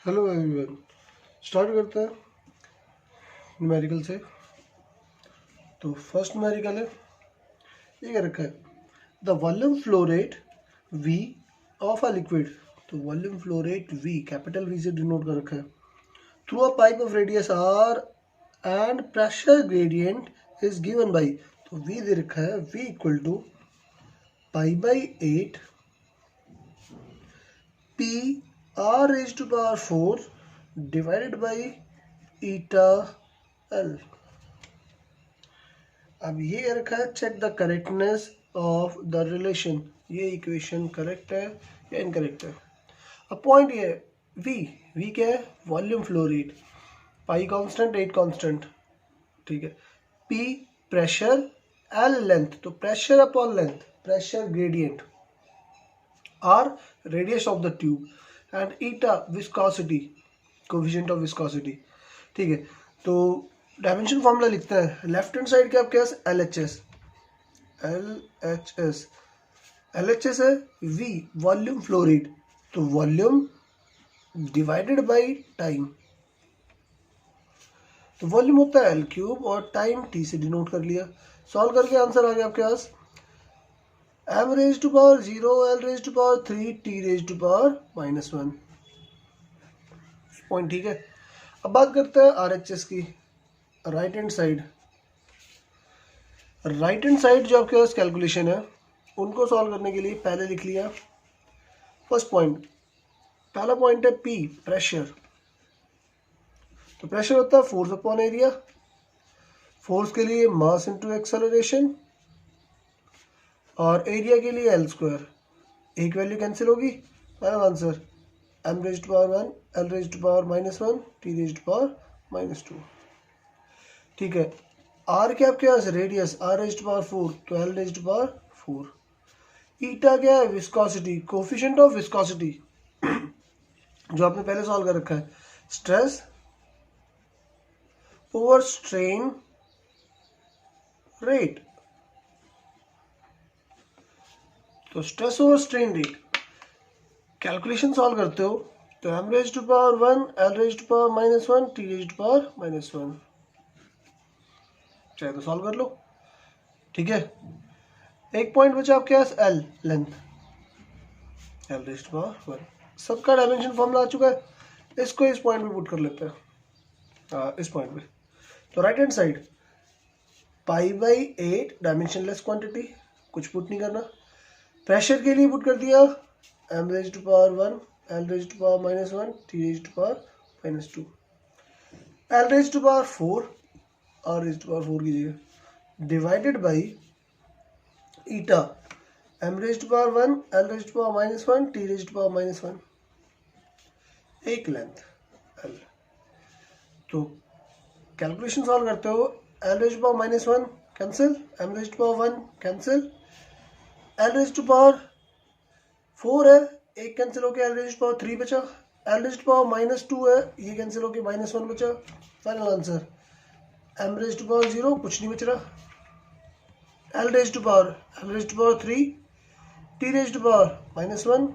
Hello everyone. Start करते हैं numerical से। तो फर्स्ट न्यूमेरिकल है, ये क्या रखा है, the volume flow rate V of a liquid. तो volume flow rate V capital V से डिनोट कर रखा है through a pipe of radius R and pressure gradient is given by. तो वी दे रखा है V equal to pi by 8 P R raise to power 4 divided by eta L. अब ये रखा है check the correctness of the relation, ये equation correct है या इनकरेक्ट है। अब पॉइंट ये है वी वी क्या है, volume flow rate, pi constant 8 constant, ठीक है। पी प्रेशर, एल लेंथ, तो pressure upon length, pressure gradient, R radius of the tube and eta viscosity, coefficient of viscosity, ठीक है। तो डायमेंशन फॉर्मूला लिखते हैं, लेफ्ट हैंड साइड के आपके पास L H S, L H S है वी वॉल्यूम फ्लो रेट, तो वॉल्यूम डिवाइडेड बाय टाइम, तो वॉल्यूम होता है एल क्यूब और टाइम टी से डिनोट कर लिया। सॉल्व करके आंसर आ गया आपके पास M raise to power 0, L raise to power 3, T raise to power -1 point, ठीक है। अब बात करते हैं आर एच एस की। Right hand side, right hand side जो आपके पास कैलकुलेशन है उनको सॉल्व करने के लिए पहले लिख लिया फर्स्ट पॉइंट। पहला पॉइंट है पी प्रेशर, तो प्रेशर होता है फोर्स अपॉन एरिया, फोर्स के लिए मास इनटू एक्सेलरेशन और एरिया के लिए एल स्क्वायर, एक वैल्यू कैंसिल होगी, final answer M raise to power 1, L raise to power -1, T raise to power -2, ठीक है। आर क्या आपके पास radius, R raise to power 4, तो एल रेज टू पावर 4। ईटा क्या है, विस्कोसिटी, कोफिशिएंट ऑफ विस्कोसिटी जो आपने पहले सॉल्व कर रखा है, स्ट्रेस ओवर स्ट्रेन रेट, तो stress over strain rate calculation solve करते हो तो M raise to power 1, L raise to power -1, T raise to power -1, चाहे तो सॉल्व कर लो, ठीक है। एक पॉइंट बचा आपके पास L length, L raise to power 1, सबका डायमेंशन फॉर्मूला आ चुका है, इसको इस पॉइंट पे पुट कर लेते हैं, इस पॉइंट पे। तो right hand side pi by 8 dimensionless quantity, कुछ पुट नहीं करना। प्रेशर के लिए पुट कर दिया M raise to power 1, L raise to power -1, T raise to power -2, L raise to power 4, R raise to power 4 की जगह, divided by eta M raise to power 1, L raise to power -1, T raise to power -1, एक length L. तो calculation solve करते हो, L raise to power -1 cancel, M raise to power 1 cancel, L raise to power 4 है, एक cancel होकर L raise to power 3 बचा, L raise to power -2 है, ये कैंसिल होकर -1 बचा, final answer M raise to power 0, कुछ नहीं बच रहा, L raise to power 3, T raise to power -1।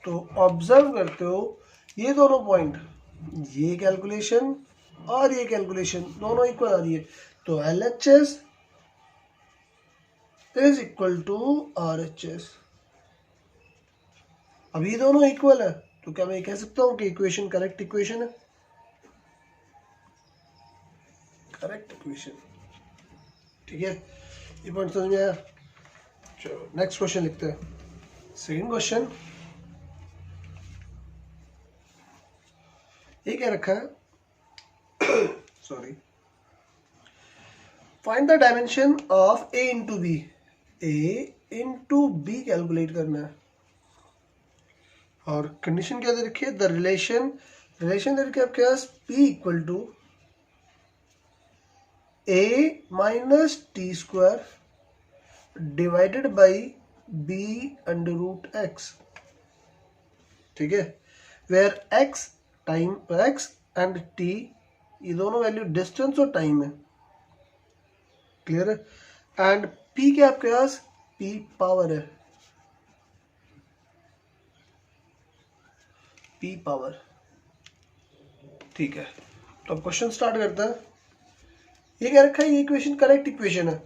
तो ऑब्जर्व करते हो ये दोनों पॉइंट, ये कैलकुलेशन और ये कैलकुलेशन दोनों इक्वल आ रही है, तो L H S is equal to R H S. अब ये दोनों इक्वल है तो क्या मैं कह सकता हूं कि इक्वेशन करेक्ट इक्वेशन है, करेक्ट इक्वेशन, ठीक है। ये पॉइंट समझ में आया। चलो नेक्स्ट क्वेश्चन लिखते हैं। सेकंड क्वेश्चन ये क्या रखा है, sorry, find the dimension of A into B, A into B calculate करना है और कंडीशन क्या दे रखी है, द रिलेशन दे रखी है आपके पास P equal to a minus T square divided by B under root X, ठीक है, where x time, x and t ये दोनों वैल्यू डिस्टेंस और टाइम है, क्लियर है। एंड p क्या आपके पास, p पावर है, p पावर। ठीक है, तो अब क्वेश्चन स्टार्ट करते हैं। ये क्या रखा है, ये इक्वेशन करेक्ट इक्वेशन है,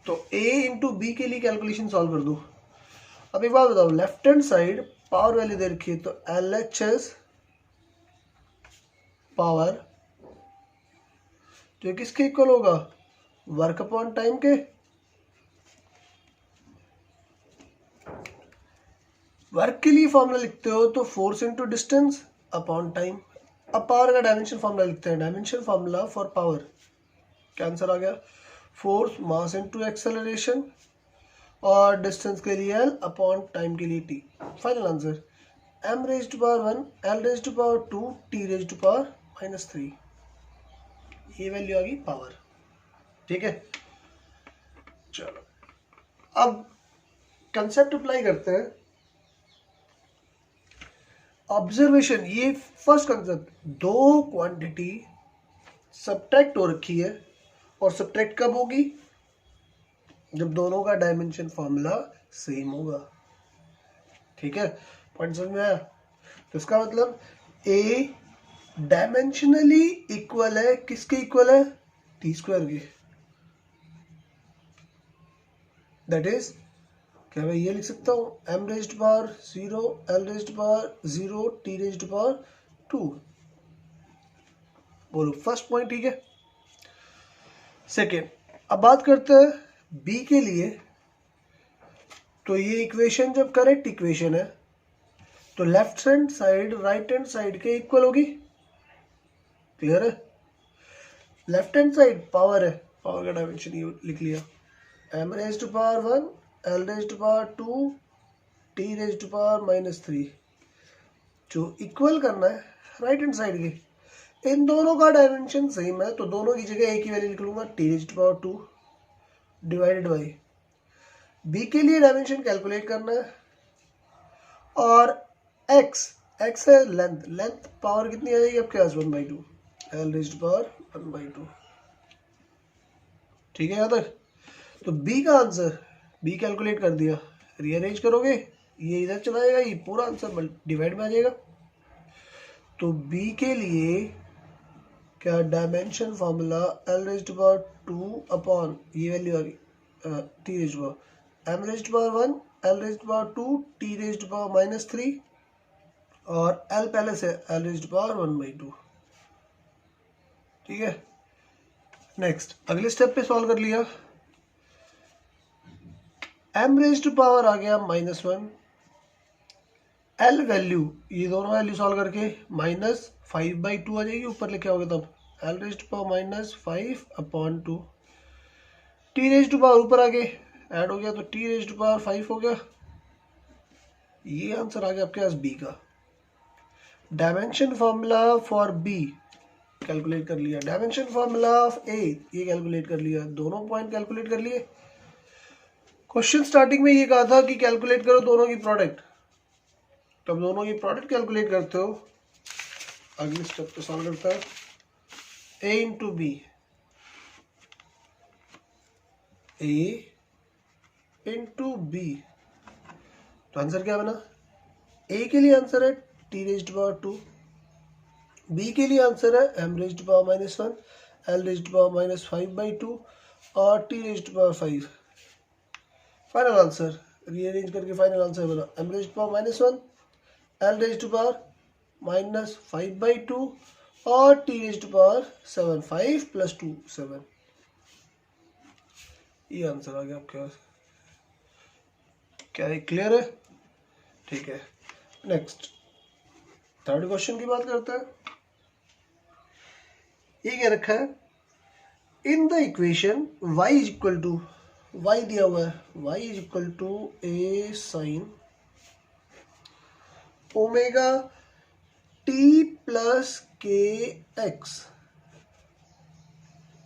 तो a इंटू बी के लिए कैलकुलेशन सॉल्व कर दो। अब एक बात बताओ, left hand side power value दे रखी है, तो LHS पावर जो किसके इक्वल होगा, वर्क अपॉन टाइम के। वर्क के लिए फॉर्मूला लिखते हो तो force into distance upon time. अब पावर का डायमेंशन फॉर्मूला लिखते हैं, डायमेंशन फॉर्मूला फॉर पावर। क्या आंसर आ गया, फोर्स मास इंटू एक्सेलरेशन और डिस्टेंस के लिए L अपॉन टाइम के लिए T। Final answer m raise to power 1, L raise to power 2, T raise to power -3। ये वैल्यू आ गई पावर। ठीक है, चलो अब कंसेप्ट अप्लाई करते हैं। ऑब्जर्वेशन, ये फर्स्ट कंसेप्ट, दो क्वांटिटी सब्ट्रैक्ट हो रखी है, और सब्ट्रैक्ट कब होगी, जब दोनों का डायमेंशन फॉर्मूला सेम होगा। ठीक है, पॉइंट समझ में आया। तो इसका मतलब ए डायमेंशनली इक्वल है, किसके इक्वल है, टी स्क्वायर के। दैट इज क्या मैं ये लिख सकता हूँ, m raise to power 0, L raise to power 0, T raise to power 2। बोलो फर्स्ट पॉइंट। ठीक है, सेकेंड, अब बात करते हैं b के लिए। तो ये इक्वेशन जब करेक्ट इक्वेशन है तो left hand side right hand side के इक्वल होगी। क्लियर है, लेफ्ट हैंड साइड पावर है, पावर का डायमेंशन ये लिख लिया, m raise to power 1, L raise to power 2, T raise to power -3। जो इक्वल करना है राइट हैंड साइड के, इन दोनों का डायमेंशन सेम है, तो दोनों की जगह एक ही वैल्यू लिख लूंगा, T raise to power 2 divided by B के लिए डायमेंशन कैलकुलेट करना है, और x है लेंथ, लेंथ पावर कितनी आ जाएगी आपके पास 1/2, L रेज टू पावर 1/2। ठीक है यहाँ तक। तो b का आंसर, b कैलकुलेट कर दिया, रीअरेंज करोगे ये इधर चला जाएगा, ये पूरा आंसर डिवाइड में आ जाएगा। तो b के लिए क्या dimension formula L raise to power 2 upon ये वैल्यू आ गई T raise to power m raise to power 1, L raise to power 2, T raise to power -3, और L पहले से L रेज टू पावर 1/2। ठीक है, नेक्स्ट अगले स्टेप पे सॉल्व कर लिया। m रेज टू पावर आ गया -1, L वैल्यू, ये दोनों वैल्यू सॉल्व करके -5/2 आ जाएगी, ऊपर लिखे होगे तब L raise to power -5 upon 2, T raise to power ऊपर आगे ऐड हो गया, तो T रेज टू पावर 5 हो गया। ये आंसर आ गया आपके पास बी का। Dimension formula for B calculate कर लिया, डायमेंशन फॉर्मूला ऑफ ए ये कैलकुलेट कर लिया, दोनों पॉइंट कैलकुलेट कर लिए। क्वेश्चन स्टार्टिंग में ये कहा था कि कैलकुलेट करो दोनों की प्रोडक्ट, तो अब दोनों की प्रोडक्ट कैलकुलेट करते हो। अगले स्टेप पे सॉल्व करता है, A into B, A into B, तो आंसर क्या बना, ए के लिए आंसर है T raise to power 2, B के लिए आंसर है m raise to power -1, L raise to power -5/2 और T raise to power 5। Final answer rearrange करके फाइनल आंसर बना m raise to power -1, L raise to power -5/2 और T raise to power 7, 5 + 2 7। ये answer आ गया आपके पास। क्या ये क्लियर है? ठीक है, नेक्स्ट थर्ड क्वेश्चन की बात करते हैं। ये क्या रखा है, in the equation y is equal to, y दिया हुआ है, y is equal to a sine omega t plus k x.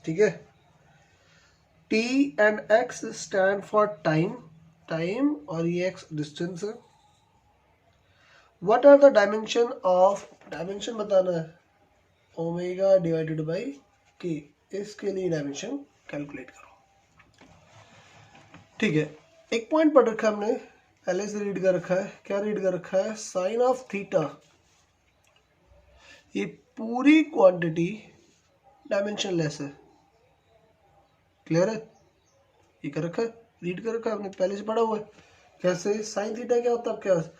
ठीक है, t and x stand for time, time और ये x डिस्टेंस है। What are the dimension of, dimension बताना है, ओमेगा डिवाइडेड बाई के, इसके लिए डायमेंशन कैलकुलेट करो। ठीक है, एक पॉइंट पढ़ रखा है हमने, पहले से रीड कर रखा है। क्या रीड कर रखा है, साइन ऑफ थीटा ये पूरी क्वांटिटी डायमेंशनलेस है। क्लियर है? ये कर रखा है, रीड कर रखा है आपने, पहले से पढ़ा हुआ है। कैसे? साइन थीटा क्या होता है आपके पास?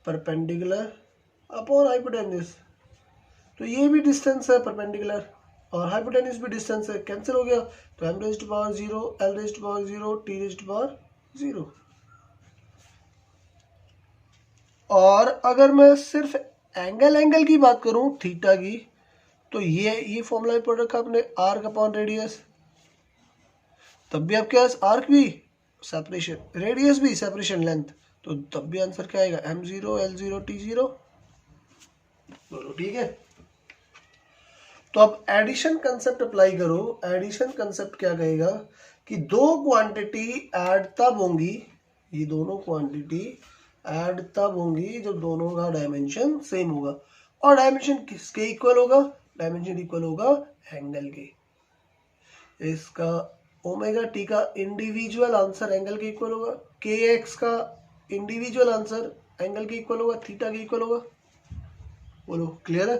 Perpendicular upon hypotenuse. तो ये भी डिस्टेंस है परपेंडिकुलर और हाइपोटेन्यूज भी डिस्टेंस है, कैंसिल हो गया। तो m raised to power 0, l raised to power 0, t raised to power 0। और अगर मैं सिर्फ एंगल की बात करूं थीटा की, तो ये फॉर्मूला पढ़ रखा आपने, आर्क अपॉन रेडियस। तब भी आपके पास आर्क भी सेपरेशन, रेडियस भी सेपरेशन लेंथ, तो तब भी आंसर क्या आएगा? m0, l0, t0 दोनों ठीक है। तो अब एडिशन कंसेप्ट अप्लाई करो। एडिशन कंसेप्ट क्या कहेगा कि दो क्वांटिटी ऐड तब होंगी, ये दोनों क्वांटिटी ऐड तब होंगी जब दोनों का डायमेंशन सेम होगा। और डायमेंशन किसके इक्वल होगा? डायमेंशन इक्वल होगा एंगल के। इसका ओमेगा टी का इंडिविजुअल आंसर एंगल के इक्वल होगा, के एक्स का इंडिविजुअल आंसर एंगल के इक्वल होगा, थीटा के इक्वल होगा। बोलो क्लियर है?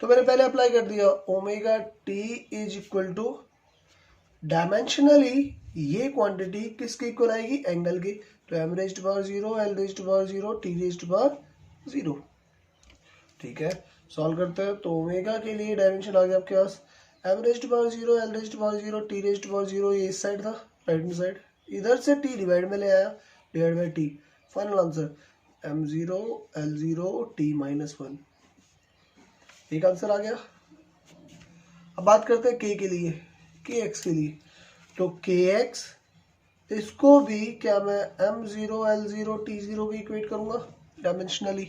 तो मैंने पहले अप्लाई कर दिया, omega T is equal to dimensionally ये क्वांटिटी किसके इक्वल आएगी? एंगल की। तो m raised to power 0, l raised to power 0, t raised to power 0। ठीक है, सॉल्व करते हैं। तो ओमेगा के लिए डायमेंशन आ गया आपके पास m raised to power 0, l raised to power 0, t raised to power 0। ये इस साइड था, राइट हैंड साइड, इधर से t डिवाइड में ले आया, divide by t। Final answer m0 l0 t minus 1। एक आंसर आ गया। अब बात करते हैं k के लिए, kx के लिए। तो kx इसको भी क्या मैं m0 l0 t0 भी इक्वेट करूंगा डायमेंशनली।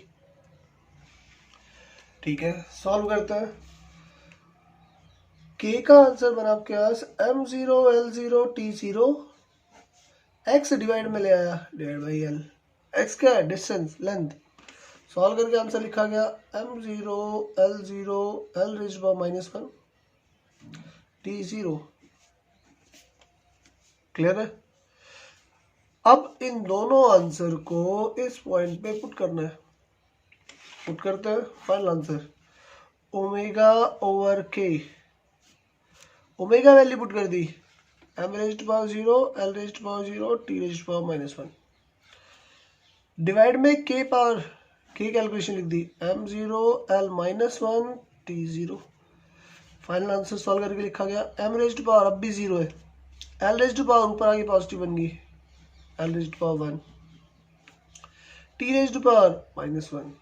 ठीक है, सॉल्व करते हैं। k का आंसर बना आपके पास m0 l0 t0, x divide में ले आया, डिवाइड बाई l। x क्या है? Distance, length. सॉल्व करके आंसर लिखा गया m0 l0 l raised to power -1 t0। Clear है? अब इन दोनों आंसर को इस पॉइंट पे पुट करना है। पुट करते हैं, final answer omega over k. Omega value put कर दी, m raised to power 0, l raised to power 0, t raised to power -1 divide में k पावर, k कैलकुलेशन लिख दी, m0 l -1 t0। Final answer solve करके लिखा गया m raised to power अब भी 0 है, l रेज़्ड टू पावर ऊपर आगे पॉजिटिव बन गई, l raised to power 1, t raised to power -1।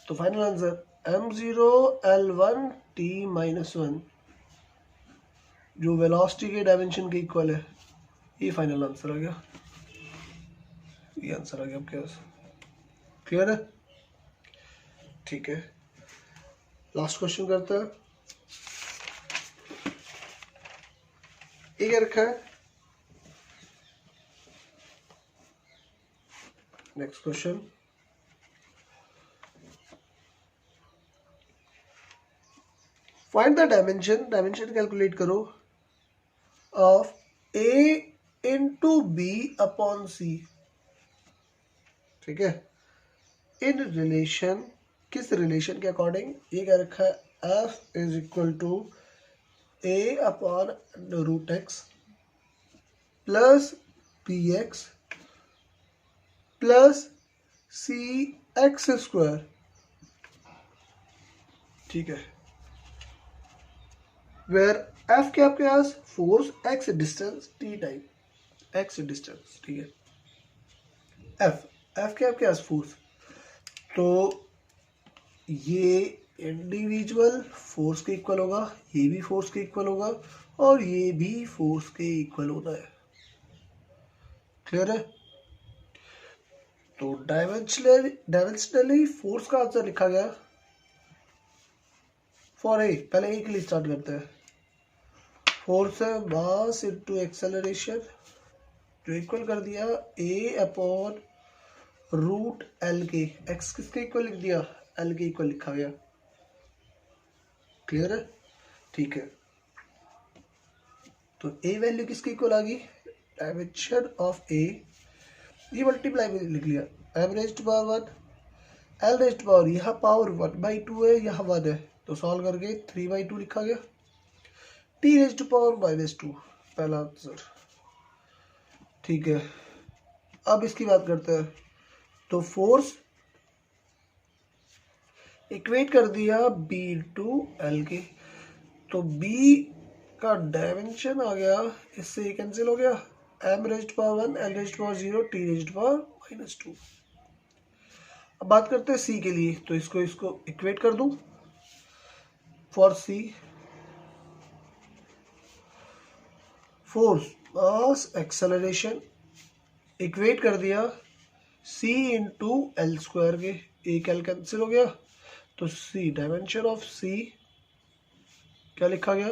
तो final answer m0 l1 t -1 जो वेलोसिटी के डायमेंशन के इक्वल है। ये फाइनल आंसर आ गया, ये आंसर आ गया आपके पास। क्लियर है? ठीक है, लास्ट क्वेश्चन करते हैं। ये क्या रखा है? Next question, find the dimension, dimension calculate करो of a into B upon C. ठीक है, इन रिलेशन, किस रिलेशन के अकॉर्डिंग? ये क्या रखा है? f is equal to a upon root x plus B x plus C x square. ठीक है, वेयर f के आपके पास force, x distance, t time, x distance. ठीक है, f के आपके पास फोर्स, तो ये इंडिविजुअल फोर्स के इक्वल होगा, ये भी फोर्स के इक्वल होगा और ये भी फोर्स के इक्वल होता है। क्लियर है? तो डायमेंशनली फोर्स का आंसर लिखा गया फॉर ए। पहले ए के लिए स्टार्ट करते हैं। फोर्स है मास इनटू एक्सेलरेशन, जो इक्वल कर दिया ए अपॉन रूट एल के। एक्स किसके इक्वल लिख दिया? एल के इक्वल लिखा गया। क्लियर है? ठीक है, तो ए वैल्यू किसके इक्वल आ गई? डायमेंशन ऑफ ए, ये मल्टीप्लाई में लिख लिया, m raised to power 1 l raised to power, यहाँ पावर 1/2 है, यहाँ 1 है, तो सॉल्व करके 3/2 लिखा गया, t⁻⁻², पहला आंसर। ठीक है, अब इसकी बात करते हैं। तो फोर्स इक्वेट कर दिया B इंटू एल के, तो B का डायमेंशन आ गया, इससे ये कैंसिल हो गया, m⁻1 l⁻0 t⁻²। अब बात करते हैं C के लिए, तो इसको इक्वेट कर दूं। For C force mass acceleration equate कर दिया C इंटू l² के, एक l कैंसिल हो गया, तो C डायमेंशन ऑफ C क्या लिखा गया,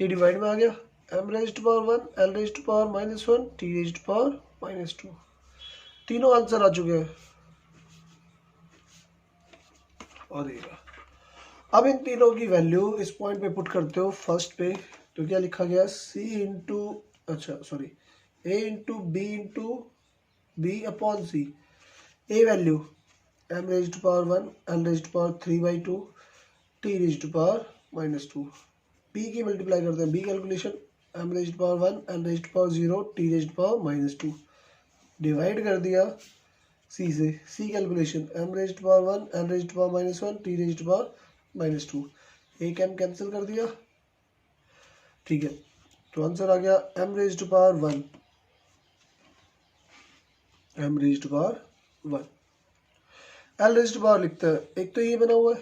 ये डिवाइड में आ गया, m⁻1 l⁻−1 t⁻²। तीनों आंसर आ चुके हैं। और ये अब इन तीनों की वैल्यू इस पॉइंट पे पुट करते हो फर्स्ट पे, तो क्या लिखा गया, C into A into B upon C। A value m⁻1 l⁻3/2 t⁻²। B की मल्टीप्लाई करते हैं, B calculation m⁻1 l⁻0 t⁻²। Divide कर दिया C से, C calculation m⁻1 l⁻−1 t⁻²। एक m कैंसिल कर दिया। ठीक है, तो आंसर आ गया m⁻1 l⁻1 लिखते हैं, एक तो ये बना हुआ है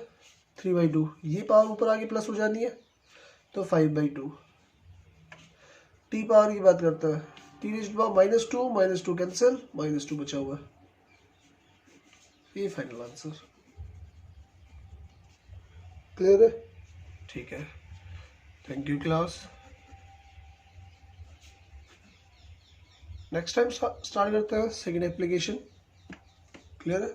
3/2, ये पावर ऊपर आगे प्लस हो जानी है, तो 5/2। t पावर की बात करते हैं, t⁻−2 कैंसिल, -2 बचा हुआ है, ये फाइनल आंसर। क्लियर है? ठीक है, thank you class. Next time start करते हैं सेकेंड एप्लीकेशन। क्लियर है?